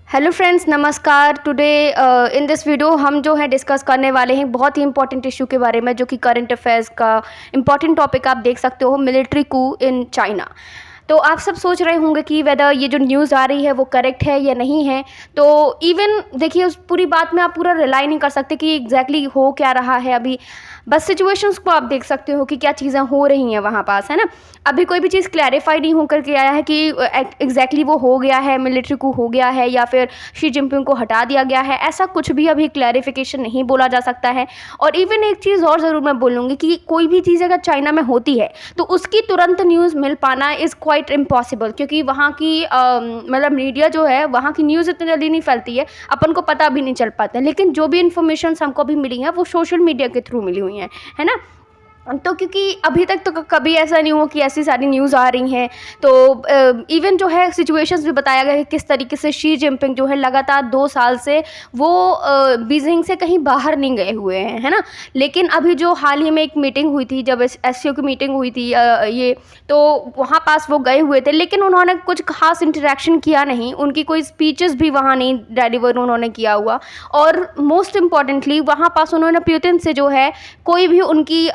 Hello friends, नमस्कार। Today in this video हम जो है डिस्कस करने वाले हैं बहुत ही इंपॉर्टेंट इशू के बारे में, जो कि करंट अफेयर्स का इंपॉर्टेंट टॉपिक आप देख सकते हो, मिलिट्री कू इन चाइना। तो आप सब सोच रहे होंगे कि वेदर ये जो न्यूज़ आ रही है वो करेक्ट है या नहीं है। तो इवन देखिए, उस पूरी बात में आप पूरा रिलाई नहीं कर सकते कि एग्जैक्टली हो क्या रहा है अभी। बस सिचुएशंस को आप देख सकते हो कि क्या चीज़ें हो रही हैं वहाँ पास, है ना। अभी कोई भी चीज़ क्लैरिफाई नहीं होकर के आया है कि एग्जैक्टली वो हो गया है, मिलिट्री को हो गया है या फिर शी जिनपिंग को हटा दिया गया है। ऐसा कुछ भी अभी क्लैरिफिकेशन नहीं बोला जा सकता है। और इवन एक चीज़ और ज़रूर मैं बोलूँगी कि कोई भी चीज़ अगर चाइना में होती है तो उसकी तुरंत न्यूज़ मिल पाना इज़ क्वाइट इम्पॉसिबल, क्योंकि वहाँ की मतलब मीडिया जो है, वहाँ की न्यूज़ इतनी जल्दी नहीं फैलती है, अपन को पता भी नहीं चल पाता है। लेकिन जो भी इन्फॉर्मेशन हमको भी मिली है वो सोशल मीडिया के थ्रू मिली हुई हैं, है ना। तो क्योंकि अभी तक तो कभी ऐसा नहीं हुआ कि ऐसी सारी न्यूज़ आ रही हैं। तो इवन जो है सिचुएशंस भी बताया गया है किस तरीके से शी जिनपिंग जो है लगातार 2 साल से वो बीजिंग से कहीं बाहर नहीं गए हुए हैं, है ना। लेकिन अभी जो हाल ही में एक मीटिंग हुई थी, जब एससीओ की मीटिंग हुई थी ये, तो वहाँ पास वो गए हुए थे, लेकिन उन्होंने कुछ खास इंटरेक्शन किया नहीं। उनकी कोई स्पीचेस भी वहाँ नहीं डिलीवर उन्होंने किया हुआ। और मोस्ट इम्पॉर्टेंटली वहाँ पास उन्होंने पुतिन से जो है कोई भी उनकी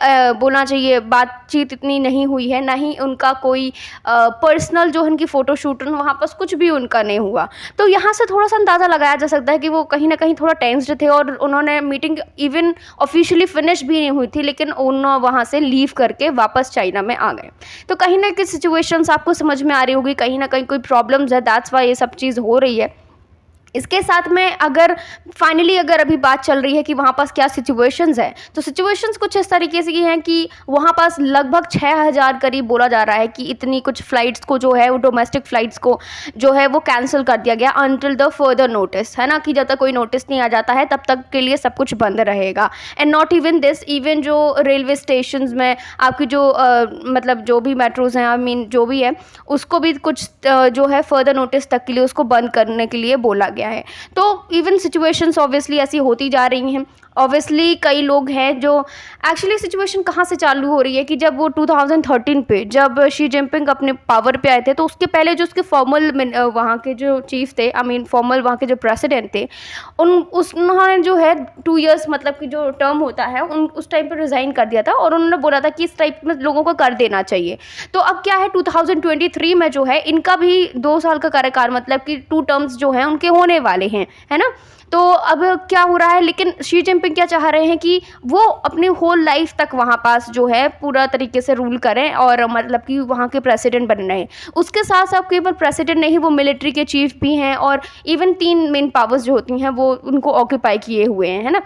बोलना चाहिए बातचीत इतनी नहीं हुई है, ना ही उनका कोई पर्सनल जो उनकी फ़ोटोशूट वहाँ पर कुछ भी उनका नहीं हुआ। तो यहाँ से थोड़ा सा अंदाज़ा लगाया जा सकता है कि वो कहीं ना कहीं थोड़ा टेंस्ड थे। और उन्होंने मीटिंग इवन ऑफिशियली फिनिश भी नहीं हुई थी, लेकिन उन्होंने वहाँ से लीव करके वापस चाइना में आ गए। तो कहीं ना कहीं सिचुएशंस आपको समझ में आ रही होगी, कहीं ना कहीं कोई प्रॉब्लम्स है, दैट्स वाई ये सब चीज़ हो रही है। इसके साथ में अगर फाइनली अगर अभी बात चल रही है कि वहाँ पास क्या सिचुएशंस है, तो सिचुएशंस कुछ इस तरीके से की हैं कि वहाँ पास लगभग 6000 करीब बोला जा रहा है कि इतनी कुछ फ़्लाइट्स को जो है वो डोमेस्टिक फ़्लाइट्स को जो है वो कैंसिल कर दिया गया अनटिल द फर्दर नोटिस, है ना। कि जब तक कोई नोटिस नहीं आ जाता है तब तक के लिए सब कुछ बंद रहेगा। And not even this, even जो रेलवे स्टेशन में आपकी जो मतलब जो भी मेट्रोज़ हैं, आई मीन जो भी है, उसको भी कुछ जो है फर्दर नोटिस तक के लिए उसको बंद करने के लिए बोला गया है। तो इवन सिचुएशंस ऑब्वियसली ऐसी होती जा रही हैं। ऑब्वियसली कई लोग हैं जो एक्चुअली सिचुएशन कहाँ से चालू हो रही है कि जब वो 2013 पे जब शी जिनपिंग अपने पावर पे आए थे, तो उसके पहले जो उसके फॉर्मल वहाँ के जो चीफ थे, आई मीन फॉर्मल वहाँ के जो प्रेसिडेंट थे, उन्होंने जो है 2 इयर्स मतलब कि जो टर्म होता है उस टाइम पर रिज़ाइन कर दिया था। और उन्होंने बोला था कि इस टाइप में लोगों को कर देना चाहिए। तो अब क्या है, 2023 में जो है इनका भी 2 साल का कार्यकाल मतलब कि 2 टर्म्स जो हैं उनके होने वाले हैं, है ना। तो अब क्या हो रहा है, लेकिन शी जिनपिंग क्या चाह रहे हैं कि वो अपनी होल लाइफ तक वहाँ पास जो है पूरा तरीके से रूल करें और मतलब कि वहाँ के प्रेसिडेंट बन रहे हैं। उसके साथ साथ केवल प्रेसिडेंट नहीं, वो मिलिट्री के चीफ भी हैं और इवन 3 मेन पावर्स जो होती हैं वो उनको ऑक्यूपाई किए हुए हैं, है ना।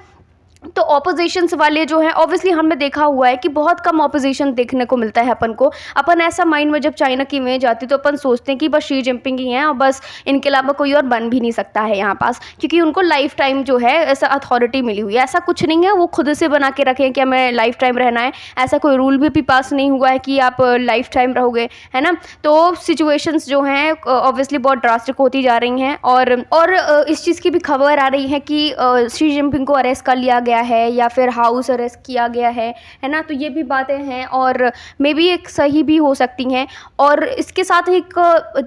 तो ऑपोजिशंस वाले जो हैं, ऑब्वियसली हमने देखा हुआ है कि बहुत कम ऑपोजिशन देखने को मिलता है अपन को। अपन ऐसा माइंड में जब चाइना की इमेज आती है तो अपन सोचते हैं कि बस शी जिनपिंग ही हैं और बस इनके अलावा कोई और बन भी नहीं सकता है यहाँ पास, क्योंकि उनको लाइफ टाइम जो है ऐसा अथॉरिटी मिली हुई है। ऐसा कुछ नहीं है, वो खुद से बना के रखें कि हमें लाइफ टाइम रहना है। ऐसा कोई रूल भी पास नहीं हुआ है कि आप लाइफ टाइम रहोगे, है ना। तो सिचुएशंस जो हैं ऑब्वियसली बहुत ड्रास्टिक होती जा रही हैं। और इस चीज़ की भी खबर आ रही है कि शी जिनपिंग को अरेस्ट कर लिया गया है या फिर हाउस अरेस्ट किया गया है ना। तो ये भी बातें हैं और मे बी एक सही भी हो सकती हैं। और इसके साथ एक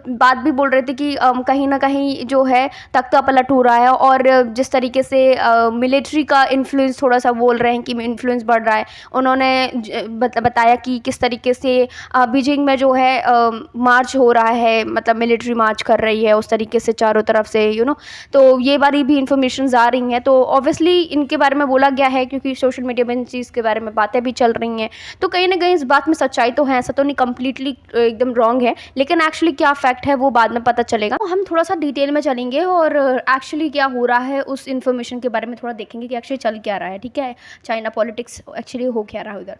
बात भी बोल रहे थे कि कहीं ना कहीं जो है तख्ता पलट हो रहा है और जिस तरीके से मिलिट्री का इन्फ्लुएंस थोड़ा सा बोल रहे हैं कि इन्फ्लुएंस बढ़ रहा है। उन्होंने बताया कि किस तरीके से बीजिंग में जो है मार्च हो रहा है, मतलब मिलिट्री मार्च कर रही है उस तरीके से चारों तरफ से, यू नो। तो ये बारी भी इंफॉर्मेशन आ रही हैं। तो ऑब्वियसली इनके बारे में बोला गया है क्योंकि सोशल मीडिया में इन चीज़ के बारे में बातें भी चल रही हैं। तो कहीं ना कहीं इस बात में सच्चाई तो है, ऐसा तो नहीं कंप्लीटली एकदम रॉन्ग है, लेकिन एक्चुअली क्या फैक्ट है वो बाद में पता चलेगा। तो हम थोड़ा सा डिटेल में चलेंगे और एक्चुअली क्या हो रहा है उस इन्फॉर्मेशन के बारे में थोड़ा देखेंगे कि एक्चुअली चल क्या रहा है, ठीक है। चाइना पॉलिटिक्स एक्चुअली हो क्या रहा है उधर।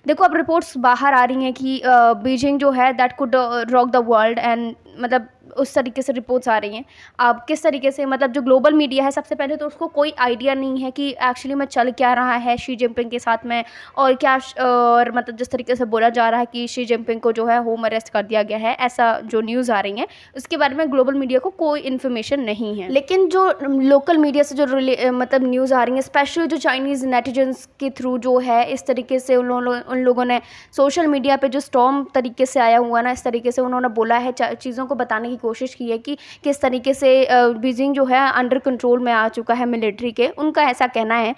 देखो, अब रिपोर्ट्स बाहर आ रही हैं कि बीजिंग जो है that could rock the world, and मतलब उस तरीके से रिपोर्ट्स आ रही हैं। अब किस तरीके से, मतलब जो ग्लोबल मीडिया है सबसे पहले तो उसको कोई आइडिया नहीं है कि एक्चुअली में चल क्या रहा है शी जिनपिंग के साथ में, और क्या और मतलब जिस तरीके से बोला जा रहा है कि शी जिनपिंग को जो है होम अरेस्ट कर दिया गया है, ऐसा जो न्यूज़ आ रही है उसके बारे में ग्लोबल मीडिया को कोई इन्फॉर्मेशन नहीं है। लेकिन जो लोकल मीडिया से जो मतलब न्यूज़ आ रही है, स्पेशली जो चाइनीज़ नेटिजन्स के थ्रू जो है, इस तरीके से उन लोगों ने सोशल मीडिया पे जो स्टॉर्म तरीके से आया हुआ ना, इस तरीके से उन्होंने बोला है चीज़ों को बताने की कोशिश की है कि किस तरीके से बीजिंग जो है अंडर कंट्रोल में आ चुका है मिलिट्री के, उनका ऐसा कहना है।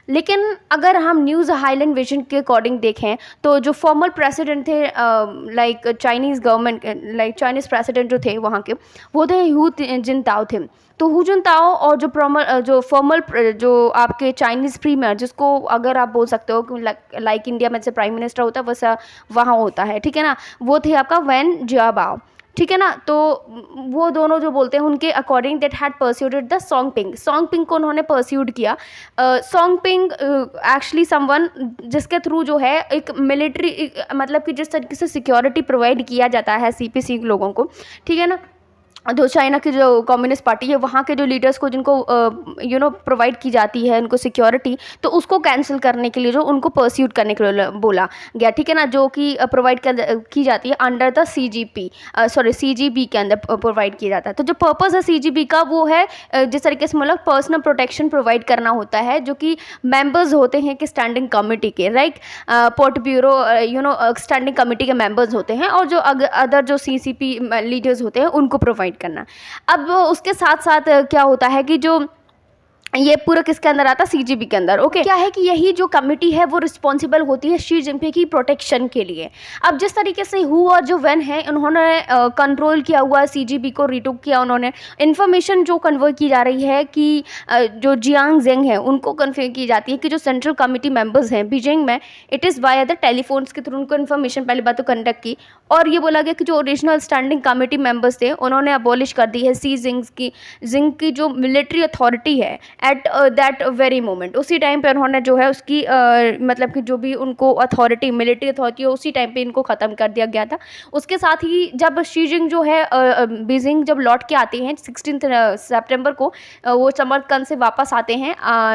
लेकिन अगर हम न्यूज़ हाईलैंड विजन के अकॉर्डिंग देखें तो जो फॉर्मल प्रेसिडेंट थे like Chinese government, like Chinese president जो थे वहाँ के, वो थे हू जिनताओ थे। तो हू जिनताओ और जो फॉर्मल जो आपके चाइनीज़ प्रीमियर, जिसको अगर आप बोल सकते हो कि लाइक इंडिया में से प्राइम मिनिस्टर होता है वैसा वहाँ होता है, ठीक है ना, वो थे आपका वैन जियाबाओ, ठीक है ना। तो वो दोनों जो बोलते हैं उनके अकॉर्डिंग दैट हैड परस्यूडेड द सोंगपिंग को उन्होंने परस्यूड किया। सोंगपिंग एक्चुअली समवन जिसके थ्रू जो है एक मिलिट्री मतलब कि जिस तरीके से सिक्योरिटी प्रोवाइड किया जाता है सीपीसी लोगों को, ठीक है ना, जो चाइना की जो कम्युनिस्ट पार्टी है वहाँ के जो लीडर्स को जिनको प्रोवाइड की जाती है उनको सिक्योरिटी, तो उसको कैंसिल करने के लिए जो उनको परस्यूट करने के लिए बोला गया, ठीक है ना, जो कि प्रोवाइड की जाती है अंडर द सीजीबी के अंदर प्रोवाइड किया जाता है। तो जो पर्पज़ है सीजीबी का वो है जिस तरीके से मतलब पर्सनल प्रोटेक्शन प्रोवाइड करना होता है, जो कि मेंबर्स होते हैं कि स्टैंडिंग कमेटी के, right, port bureau standing committee के मेंबर्स होते हैं, और जो अदर जो सीसीपी लीडर्स होते हैं उनको प्रोवाइड करना। अब उसके साथ साथ क्या होता है कि जो ये पूरा किसके अंदर आता है, सीजीबी के अंदर। ओके, क्या है कि यही जो कमेटी है वो रिस्पॉन्सिबल होती है शी जिनपिंग की प्रोटेक्शन के लिए। अब जिस तरीके से हु और जो वेन है उन्होंने कंट्रोल किया हुआ सीजीबी को, रिटूक किया उन्होंने, इन्फॉर्मेशन जो कन्वर्ट की जा रही है कि जो जियांग जेंग है उनको कन्वे की जाती है कि जो सेंट्रल कमेटी मेंबर्स हैं बीजिंग में, it is via the telephones के थ्रू उनको इन्फॉर्मेशन पहली बात तो कंडक्ट की, और ये बोला गया कि जो ओरिजिनल स्टैंडिंग कमेटी मेंबर्स थे उन्होंने अबॉलिश कर दी है जिंग की जो मिलिट्री अथॉरिटी है एट दैट वेरी मोमेंट। उसी टाइम पे उन्होंने जो है उसकी मतलब कि जो भी उनको अथॉरिटी, मिलिट्री अथॉरिटी है, उसी टाइम पे इनको ख़त्म कर दिया गया था। उसके साथ ही जब शी जिंग जो है बीजिंग जब लौट के आते हैं 16 सितंबर को, वो समरकंद से वापस आते हैं,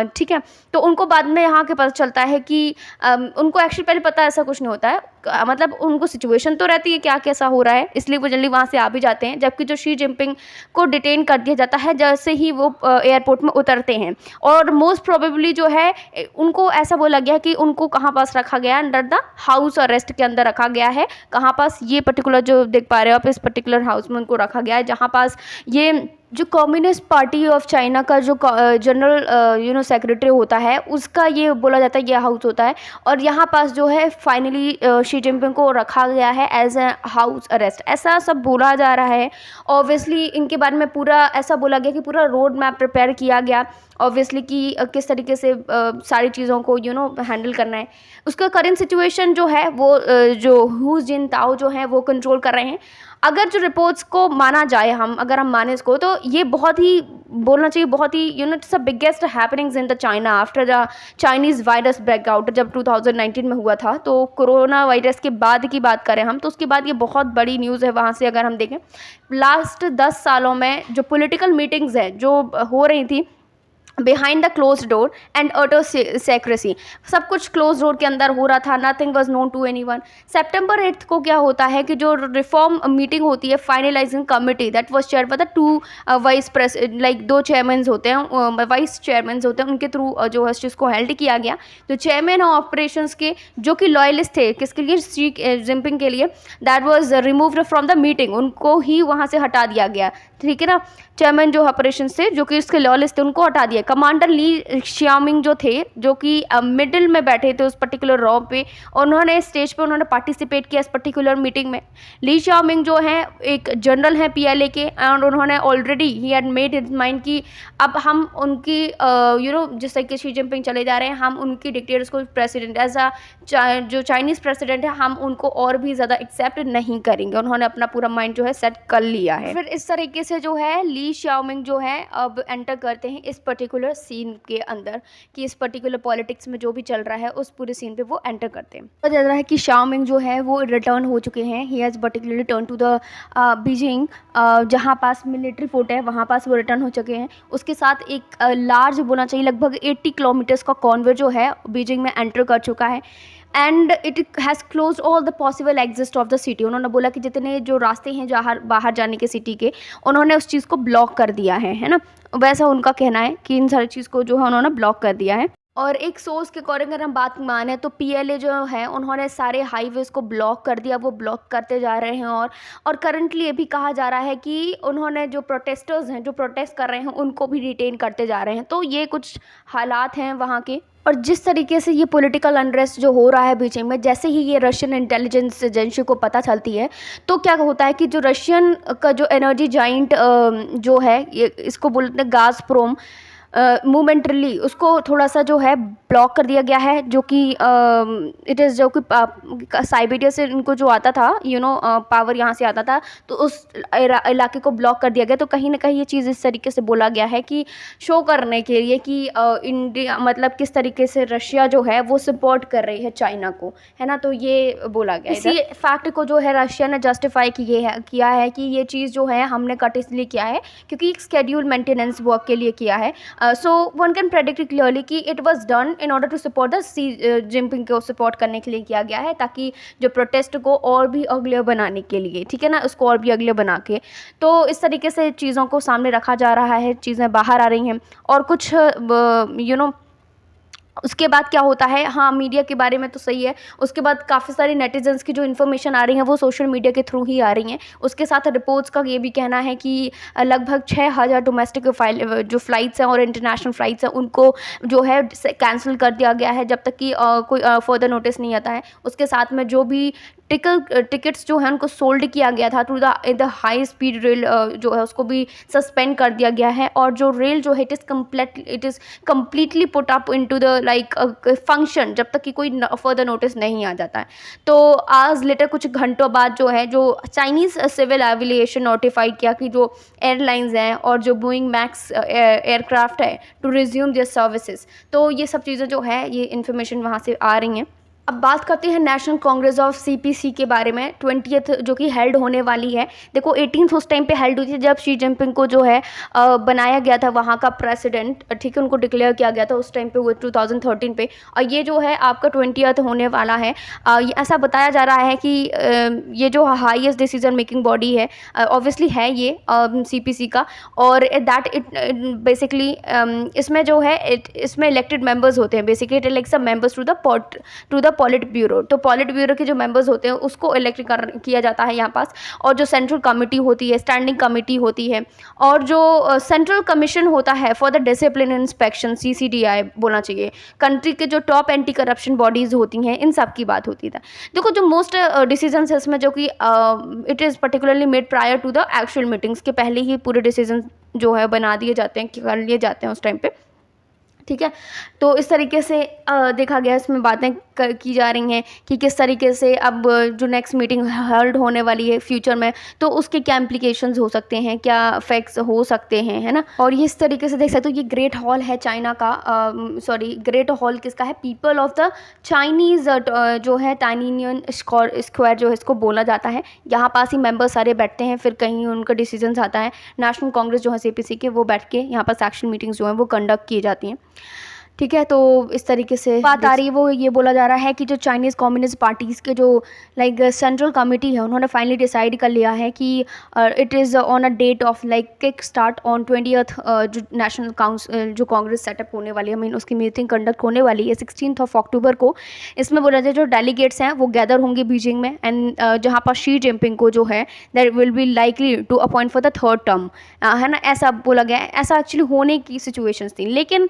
ठीक है, तो उनको बाद में यहाँ के पता चलता है कि उनको एक्चुअली पहले पता ऐसा कुछ नहीं होता है, मतलब उनको सिचुएशन तो रहती है क्या कैसा हो रहा है, इसलिए वो जल्दी वहाँ से आ भी जाते हैं। जबकि जो शी जिनपिंग को डिटेन कर दिया जाता है जैसे ही वो एयरपोर्ट में उतरते हैं, और मोस्ट प्रोबेबली जो है उनको ऐसा बोला गया कि उनको कहाँ पास रखा गया, अंडर द हाउस अरेस्ट के अंदर रखा गया है। कहाँ पास, ये पर्टिकुलर जो देख पा रहे हो आप, इस पर्टिकुलर हाउस में उनको रखा गया है, जहाँ पास ये जो कम्युनिस्ट पार्टी ऑफ चाइना का जो जनरल सेक्रेटरी होता है उसका ये बोला जाता है ये हाउस होता है, और यहाँ पास जो है फाइनली शी जिनपिंग को रखा गया है एज ए हाउस अरेस्ट, ऐसा सब बोला जा रहा है। ऑब्वियसली इनके बारे में पूरा ऐसा बोला गया कि पूरा रोड मैप प्रिपेयर किया गया ऑब्वियसली कि किस तरीके से सारी चीज़ों को हैंडल करना है। उसका करेंट सिचुएशन जो है वो जो हू जिनताओ जो है वो कंट्रोल कर रहे हैं। अगर जो रिपोर्ट्स को माना जाए, अगर हम माने इसको, तो ये बहुत ही बोलना चाहिए, बहुत ही it's the biggest happenings in the China after the Chinese virus breakout जब 2019 में हुआ था। तो कोरोना वायरस के बाद की बात करें हम, तो उसके बाद ये बहुत बड़ी न्यूज़ है। वहाँ से अगर हम देखें लास्ट 10 सालों में जो पॉलिटिकल मीटिंग्स हैं जो हो रही थी behind the close door and utter secrecy, सब कुछ क्लोज डोर के अंदर हो रहा था, nothing was known to anyone. सितंबर 8 को क्या होता है कि जो रिफॉर्म मीटिंग होती है finalising committee that was chair by the 2 vice president, like 2 chairman होते हैं, वाइस चेयरमैन होते हैं, उनके थ्रू जो है इस चीज़ को हेल्ड किया गया। तो चेयरमैन ऑपरेशंस के जो कि लॉयलिस्ट थे किसके लिए, शी जिनपिंग के लिए, that was removed from the meeting, उनको ही वहाँ से हटा दिया गया, ठीक है ना। चेयरमैन जो ऑपरेशन थे जो कि इसके लॉयलिस्ट थे उनको हटा दिया। कमांडर ली शियामिंग जो थे, जो कि मिडिल में बैठे थे उस पर्टिकुलर रॉ पे, उन्होंने स्टेज पे उन्होंने पार्टिसिपेट किया इस पर्टिकुलर मीटिंग में। ली शियामिंग जो है एक जनरल हैं पीएलए के, एंड उन्होंने already he had made his mind कि अब हम उनकी जिस तरीके शी जिनपिंग चले जा रहे हैं, हम उनकी डिक्टेटर्स को प्रेसिडेंट एज अ जो चाइनीज़ प्रेसिडेंट है हम उनको और भी ज़्यादा एक्सेप्ट नहीं करेंगे। उन्होंने अपना पूरा माइंड जो है सेट कर लिया है। फिर इस तरीके से जो है ली शियामिंग जो है अब एंटर करते हैं इस पर्टिकुलर सीन के अंदर, कि इस पर्टिकुलर पॉलिटिक्स में जो भी चल रहा है उस पूरे सीन पे वो एंटर करते हैं। पता चल रहा है कि शियामिंग जो है वो रिटर्न हो चुके हैं, he has particularly turn to the Beijing, जहाँ पास मिलिट्री फोर्ट है वहाँ पास वो रिटर्न हो चुके हैं। उसके साथ एक लार्ज बोलना चाहिए लगभग 80 किलोमीटर्स का कॉन्वे जो है बीजिंग में एंटर कर चुका है, and it has close all the possible exist of the city. उन्होंने बोला कि जितने जो रास्ते हैं जहाँ बाहर जाने के सिटी के, उन्होंने उस चीज़ को ब्लॉक कर दिया है ना, वैसा उनका कहना है कि इन सारी चीज़ को जो है उन्होंने ब्लॉक कर दिया है। और एक सोर्स के अकॉर्डिंग अगर हम बात माने तो पीएलए जो है उन्होंने सारे हाईवेज़ को ब्लॉक कर दिया, वो ब्लॉक करते जा रहे हैं। और करंटली ये भी कहा जा रहा है कि उन्होंने जो प्रोटेस्टर्स हैं, जो प्रोटेस्ट कर रहे हैं, उनको भी डिटेन करते जा रहे हैं। तो ये कुछ हालात हैं वहाँ के। और जिस तरीके से ये पॉलिटिकल अनरेस्ट जो हो रहा है बीजिंग में, जैसे ही ये रशियन इंटेलिजेंस एजेंसी को पता चलती है तो क्या होता है कि जो रशियन का जो एनर्जी जाइंट जो है, ये इसको बोलते हैं गाज़प्रोम, मोमेंटरली उसको थोड़ा सा जो है ब्लॉक कर दिया गया है, जो कि इट इज़ जो कि साइबेरिया से इनको जो आता था पावर यहाँ से आता था, तो उस इलाके को ब्लॉक कर दिया गया। तो कहीं ना कहीं ये चीज़ इस तरीके से बोला गया है कि शो करने के लिए कि इंडिया मतलब किस तरीके से रशिया जो है वो सपोर्ट कर रही है चाइना को, है ना। तो ये बोला गया। इसी फैक्ट को जो है रशिया ने जस्टिफाई किया है कि ये चीज़ जो है हमने कट इसलिए किया है क्योंकि एक स्केड्यूल मेंटेनेंस वर्क के लिए किया है। So one can predict clearly कि it was done in order to support the Xi Jinping को सपोर्ट करने के लिए किया गया है, ताकि जो प्रोटेस्ट को और भी अगले बनाने के लिए, ठीक है ना, उसको और भी अगले बना के। तो इस तरीके से चीज़ों को सामने रखा जा रहा है, चीज़ें बाहर आ रही हैं। और कुछ उसके बाद क्या होता है, हाँ मीडिया के बारे में तो सही है, उसके बाद काफ़ी सारी नेटिजन्स की जो इन्फॉर्मेशन आ रही है वो सोशल मीडिया के थ्रू ही आ रही हैं। उसके साथ रिपोर्ट्स का ये भी कहना है कि लगभग 6000 डोमेस्टिक जो फ़्लाइट्स हैं और इंटरनेशनल फ़्लाइट्स हैं उनको जो है कैंसिल कर दिया गया है, जब तक कि कोई फर्दर नोटिस नहीं आता है। उसके साथ में जो भी टिकट्स जो है उनको सोल्ड किया गया था through the high speed rail जो है उसको भी सस्पेंड कर दिया गया है। और जो रेल जो है it is completely put up into the function जब तक कि कोई फर्दर नोटिस नहीं आ जाता है। तो आज लेटर कुछ घंटों बाद जो है जो चाइनीज़ सिविल एविएशन नोटिफाइड किया कि जो एयरलाइंस हैं और जो बोइंग मैक्स एयरक्राफ्ट है टू रिज्यूम दियर सर्विसेज। तो ये सब चीज़ें जो है ये इन्फॉर्मेशन वहाँ से आ रही हैं। अब बात करते हैं नेशनल कांग्रेस ऑफ सीपीसी के बारे में। 20th जो कि हेल्ड होने वाली है। देखो 18th उस टाइम पे हेल्ड हुई थी जब शी जिनपिंग को जो है बनाया गया था वहाँ का प्रेसिडेंट, ठीक है, उनको डिक्लेयर किया गया था उस टाइम पे, वो 2013 पे। और ये जो है आपका 20th होने वाला है। ऐसा बताया जा रहा है कि ये जो हाईएस्ट डिसीजन मेकिंग बॉडी है ऑब्वियसली है ये सीपीसी का। और दैट इट बेसिकली इसमें जो है इसमें इलेक्टेड मेंबर्स होते हैं। Basically it elects some members to the Politburo. तो पॉलिट ब्यूरो के जो मेंबर्स होते हैं उसको इलेक्ट किया जाता है यहाँ पास। और जो सेंट्रल कमेटी होती है, स्टैंडिंग कमेटी होती है, और जो सेंट्रल कमीशन होता है for the discipline inspection, CCDI बोलना चाहिए, कंट्री के जो टॉप एंटी करप्शन बॉडीज़ होती हैं, इन सब की बात होती है। देखो जो मोस्ट डिसीजंस है इसमें जो कि it is particularly made prior to the actual meetings के पहले ही पूरे डिसीजन जो है बना दिए जाते हैं, कर लिए जाते हैं उस टाइम पे, ठीक है। तो इस तरीके से देखा गया, इसमें बातें की जा रही हैं कि किस तरीके से अब जो नेक्स्ट मीटिंग हेल्ड होने वाली है फ्यूचर में, तो उसके क्या इम्प्लीकेशंस हो सकते हैं, क्या इफेक्ट्स हो सकते हैं, है ना। और ये इस तरीके से देख सकते हो, ये ग्रेट हॉल है चाइना का, ग्रेट हॉल किसका है, पीपल ऑफ द चाइनीज़ जो है टाइनियन स्क्वायर जो है इसको बोला जाता है। यहाँ पास ही मेंबर सारे बैठते हैं, फिर कहीं उनका डिसीजन आता है। नेशनल कांग्रेस जो है CPC के, वो बैठ के यहाँ पास एक्शन मीटिंग्स जो हैं वो कंडक्ट की जाती हैं, ठीक है। तो इस तरीके से बात आ रही है, वो ये बोला जा रहा है कि जो चाइनीज़ कम्युनिस्ट पार्टीज़ के जो सेंट्रल कमेटी है उन्होंने फाइनली डिसाइड कर लिया है कि it is on a date of kick start on 20th जो नेशनल काउंसिल जो कांग्रेस सेटअप होने वाली है, उसकी मीटिंग कंडक्ट होने वाली है 16 अक्टूबर को। इसमें बोला जाए जो डेलीगेट्स हैं वो गैदर होंगे बीजिंग में, एंड जहाँ पर शी जिनपिंग को जो है that will be likely to appoint for the 3rd term, है ना, ऐसा बोला गया है। ऐसा एक्चुअली होने की सिचुएशंस थी, लेकिन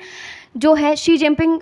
जो है Xi Jinping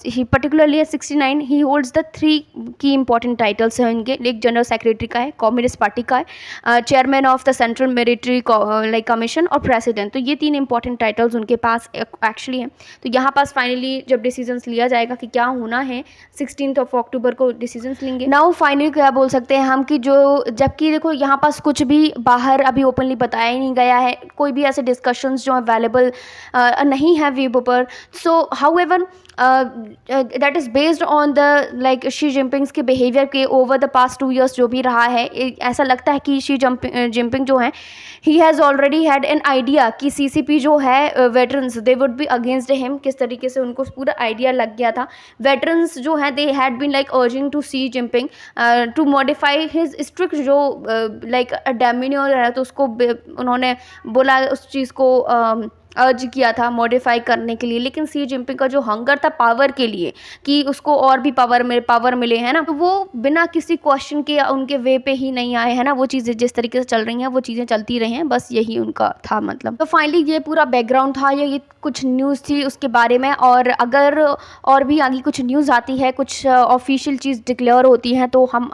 he particularly 69 he holds the 3 की इंपॉर्टेंट टाइटल्स हैं इनके। एक जनरल सेक्रेटरी का है, कम्युनिस्ट पार्टी का है, chairman of the central military commission और प्रेसिडेंट। तो ये 3 इंपॉर्टेंट टाइटल्स उनके पास एक्चुअली हैं। तो यहाँ पास फाइनली जब डिसीजंस लिया जाएगा कि क्या होना है, 16 अक्टूबर को डिसीजंस लेंगे। नाउ फाइनली क्या बोल सकते हैं हम कि जो जबकि देखो यहाँ पास कुछ भी बाहर अभी ओपनली बताया ही नहीं गया है, कोई भी ऐसे डिस्कशंस जो अवेलेबल नहीं है वेब पर। So however that is based on the Xi Jinping के बिहेवियर के ओवर द पास्ट 2 years जो भी रहा है, ऐसा लगता है कि शी जिनपिंग जो है he has already had an idea कि CCP जो है veterans they would be against him. किस तरीके से उनको पूरा आइडिया लग गया था। वेटरन्स जो हैं they had been urging to Xi Jinping to modify his strict जो डेमिनियर है, तो उसको उन्होंने बोला उस चीज़ को अर्ज किया था मॉडिफाई करने के लिए, लेकिन सी जिनपिंग का जो हंगर था पावर के लिए कि उसको और भी पावर मिले, है ना, तो वो बिना किसी क्वेश्चन के उनके वे पे ही नहीं आए, है ना। वो चीज़ें जिस तरीके से चल रही हैं वो चीज़ें चलती रही हैं, बस यही उनका था मतलब। तो फाइनली ये पूरा बैकग्राउंड था, ये कुछ न्यूज़ थी उसके बारे में। और अगर और भी आगे कुछ न्यूज़ आती है, कुछ ऑफिशियल चीज़ डिक्लेयर होती हैं, तो हम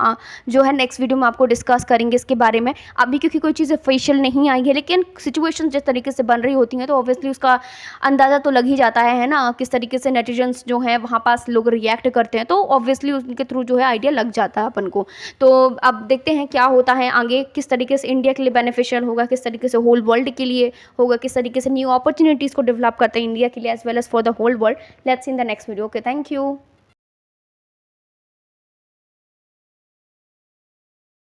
जो है नेक्स्ट वीडियो में आपको डिस्कस करेंगे इसके बारे में। अभी क्योंकि कोई चीज़ ऑफिशियल नहीं आई है, लेकिन सिचुएशन जिस तरीके से बन रही होती हैं तो ऑब्वियसली उसका अंदाज़ा तो लग ही जाता है ना, किस तरीके से नेटिजन्स जो हैं वहाँ पास लोग रिएक्ट करते हैं, तो ऑब्वियसली उनके थ्रू जो है आइडिया लग जाता है अपन को। तो अब देखते हैं क्या होता है आगे, किस तरीके से इंडिया के लिए बेनिफिशियल होगा, किस तरीके से होल वर्ल्ड के लिए होगा, किस तरीके से न्यू अपॉर्चुनिटीज़ को डेवलप करते हैं इंडिया के लिए as well as for the whole world. Let's see in the next video. Okay, thank you.